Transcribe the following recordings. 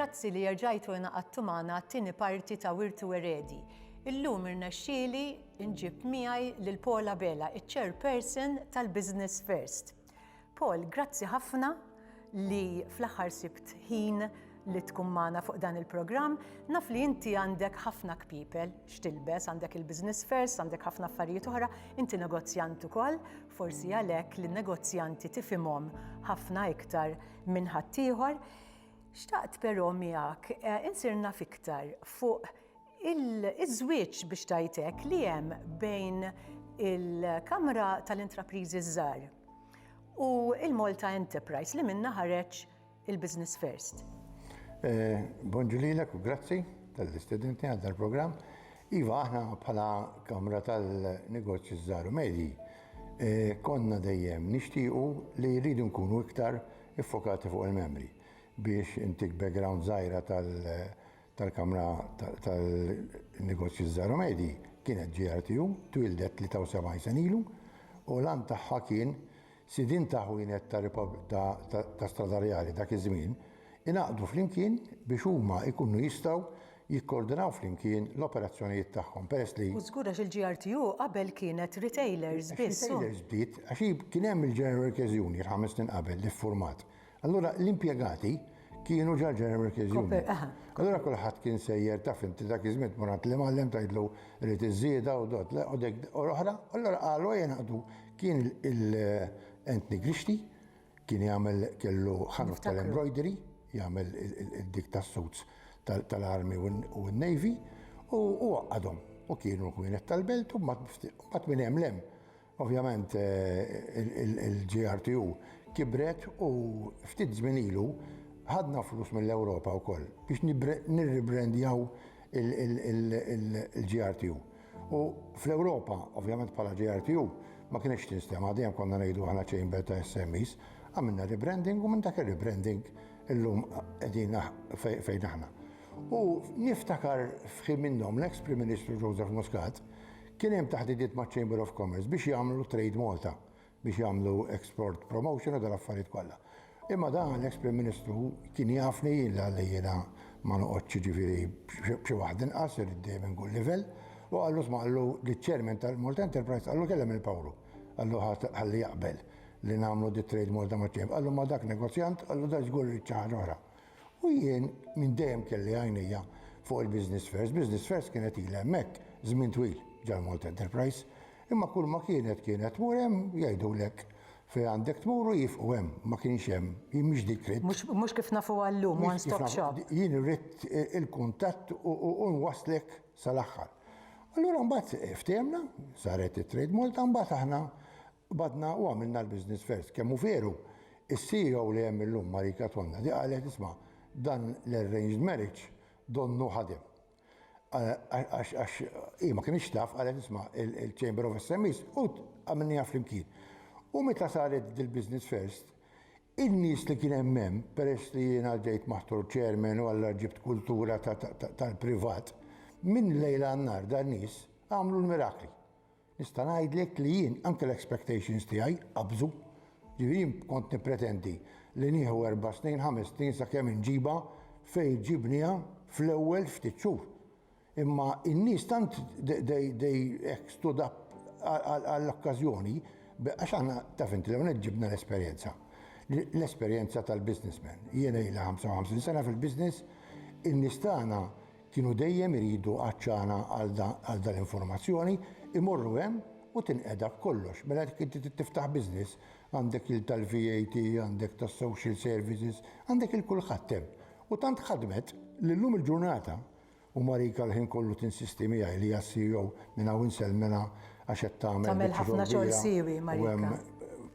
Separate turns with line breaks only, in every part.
Grazzi li jerġajtu inaqadtu magħna t-tieni parti ta' Wirtu Eredi. Illum irnexxieli nġib miegħi lil Paul Abela, iċ-chairperson tal-Business First. Paul, grazzi ħafna li fl-aħħar sibt ħin li tkun magħna fuq dan il-programm. Naf li inti għandek ħafna kpipel x'tilbes, għandek il-Business First, għandek ħafna affarijiet oħra, inti negozjant ukoll, forsi għalhekk li n-negozjanti tifhimhom ħafna iktar minn ħaddieħor. Xtaqt però miegħek insirna fiktar fuq il-żwieġ biex tajtek li hemm bejn il-Kamra tal-Intrapriżi Żgħar u il-Malta Enterprise li minna ħareġ il-Business First.
Bonġu lilek u grazzi tal-istudenti għal dal-programm. Iva, aħna bħala Kamra tal-Negozji Żgħar u Medji konna dejjem nixtiequ li jridu nkunu iktar iffokati fuq il-membri biex intik background żgħira tal-Kamra tal-Negozji Żgħar u Medji kienet GRTU, twildet 73 sen ilu u lan tagħha kien sidin ta' ħwienet ta' Stradarjali dak iż-żmien inaqdu flimkien biex huma jkunu jistgħu jikkoordinaw flimkien l-operazzjonijiet tagħhom peress li.
U żgur għax il-GRTU qabel kienet retailers biss.
Retailers bdiet għax kien hemm il-General Workers Union 5 snin qabel li ffurmat. Allura l-impjegati kienu ġar General Workers Union. Allura kulħadd kien sejjer taf inti dak iż-żmien morant li mallem tgħidlu rid iżieda u dot u dik oħra. Allura qalu jenaqdu kien il-Anthony Grixti kien jagħmel kellu ħanuf tal-embroidery jagħmel dik tas-suits tal-Army u n-Navy u għadhom u kienu kwienet tal-belt u mbagħad minn hemm lem. Ovvjament il-GRTU kibret u ftit żmien ilu ħadna flus mill-Ewropa wkoll biex nirribrandjaw il-GRTU. U fl-Ewropa, ovvjament bħala GRTU, ma kienx tinstema dejjem konna ngħidu aħna Chamber ta' SMEs, għamilna rebranding u minn dak ir-rebranding illum qegħdin fejn aħna. U niftakar f'ħin minnhom l-ex-Prim Ministru Joseph Muscat kien hemm taħdidiet ma' Chamber of Commerce biex jagħmlu Trade Malta, biex jagħmlu export promotion u dal-affarijiet kollha. Imma dan l-ex-Prim Ministru kien jafni li jiena ma noqgħodx ġifieri b'xi waħda inqas irid dejjem inkull livell u qallu smaqlu liċ-Chairman tal-Malta Enterprise qallu kellem il-Pawlu. Qallu ħalli jaqbel li nagħmlu di Trade Malta ma' Chamber. Qallu ma dak negozjant, qallu da żgur irid xi ħaġa oħra. U jien minn dejjem kelli għajnejja fuq il-Business First. Business First kienet ilha hemmhekk żmien twil ġal-Malta Enterprise. Imma kull ma kienet tmur hemm jgħidulek fejn għandek tmur u jifqu hemm, ma kienx hemm, jien mhix dik rid.
Mhux kif nafu għallum one stop shop.
Jien irrid il-kuntatt u nwaslek sal-aħħar. Allura mbagħad ftehemna, saret it-Trade Malta, mbagħad aħna badna u għamilna l-Business First. Kemm hu veru, is-CEO li hemm illum Marika Tonna di qalet isma' dan l-arranged marriage donnu ħadem. Għax ma kienx taf qalet isma' il-Chamber of SMEs u għamilniha flimkien. U meta saret il-Business First, in-nies li kien hemm peress li jiena ġejt maħtur chairman u alla ġibt kultura tal-privat, minn lejla n-nar dan nies għamlu l-mirakli. Nista' ngħidlek li jien anke l-expectations tiegħi qabżu. Ġifieri kont nippretendi li nieħu 4 snin, 5 snin sakemm inġibha fejn ġibniha fl-ewwel ftit xhur. Imma in-nies tant they stood up għall-okkażjoni għax aħna taf inti l ġibna l-esperjenza. L-esperjenza tal-businessman. Jiena ilha 55 sena fil-business, in-nies tagħna kienu dejjem iridu għaċċana għal dal-informazzjoni, imorru hemm u tinqeda kollox. Mela inti tiftaħ business, għandek il-tal-VAT, għandek tas-social services, għandek il-kulħadd hemm. U tant ħadmet li llum il-ġurnata u Marika l-ħin kollu tinsisti miegħi li hija CEO minn hawn inselmena għax qed tagħmel
ħafna xogħol siewi Marika.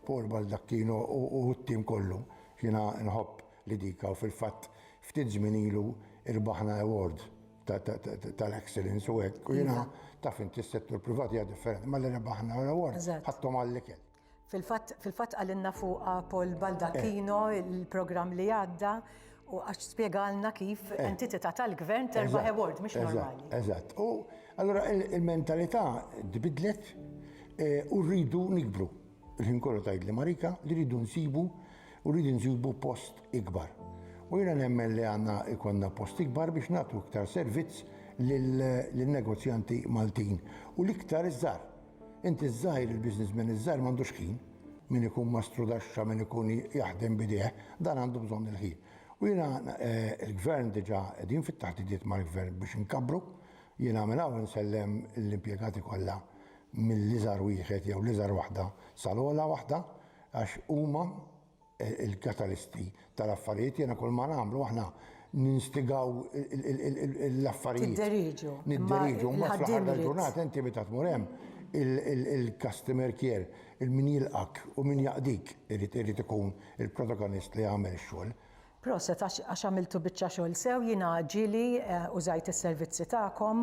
Paul Baldacchino u t-tim kollu jiena nħobb li dika u fil-fatt ftit żmien ilu irbaħna award tal-excellence u hekk. U jiena taf inti s-settur privat hija differenti, ma li rebaħna l-award ħadthom għall-ikel.
Fil-fatt għalinna fuq Paul Baldacchino il-programm li għadda u għax spjegalna kif entità tal-gvern terbaħ award, mhux normali.
Eżatt. U allura il-mentalità tbidlet u rridu nikbru. Il-ħin kollu tgħidli Marika li rridu nsibu post ikbar. U jiena nemmen li għandna ikonna post ikbar biex nagħtu iktar servizz lill-negozjanti Maltin u l-iktar iż-żgħar. Inti żgħir il-businessman iż-żgħar m'għandux ħin, min ikun mastru daxxa, min ikun jaħdem bidejh, dan għandu bżonn il-ħin. U jiena il-gvern diġà qegħdin fit-taħdidiet mal-gvern biex inkabru, jiena għamel hawn nsellem l-impjegati kollha mill-iżgħar wieħed jew l-iżgħar waħda sal-ogħla waħda għax huma il-katalisti tal-affarijiet jiena kull ma nagħmlu aħna ninstigaw l-affarijiet. Nidderiġu. Ma fl-aħħar tal-ġurnata inti meta tmur hemm il-customer care, il-min jilqak u min jaqdik irid ikun il-protagonist li jagħmel ix-xogħol.
Proset għax għamiltu biċċa xogħol sew, jiena ġieli użajt is-servizzi tagħkom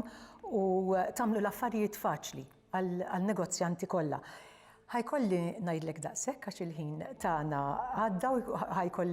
u tagħmlu l-affarijiet faċli għal-negozjanti kollha. Ħajkolli ngħidlek daqshekk għax il-ħin tagħna għadda u ħajkolli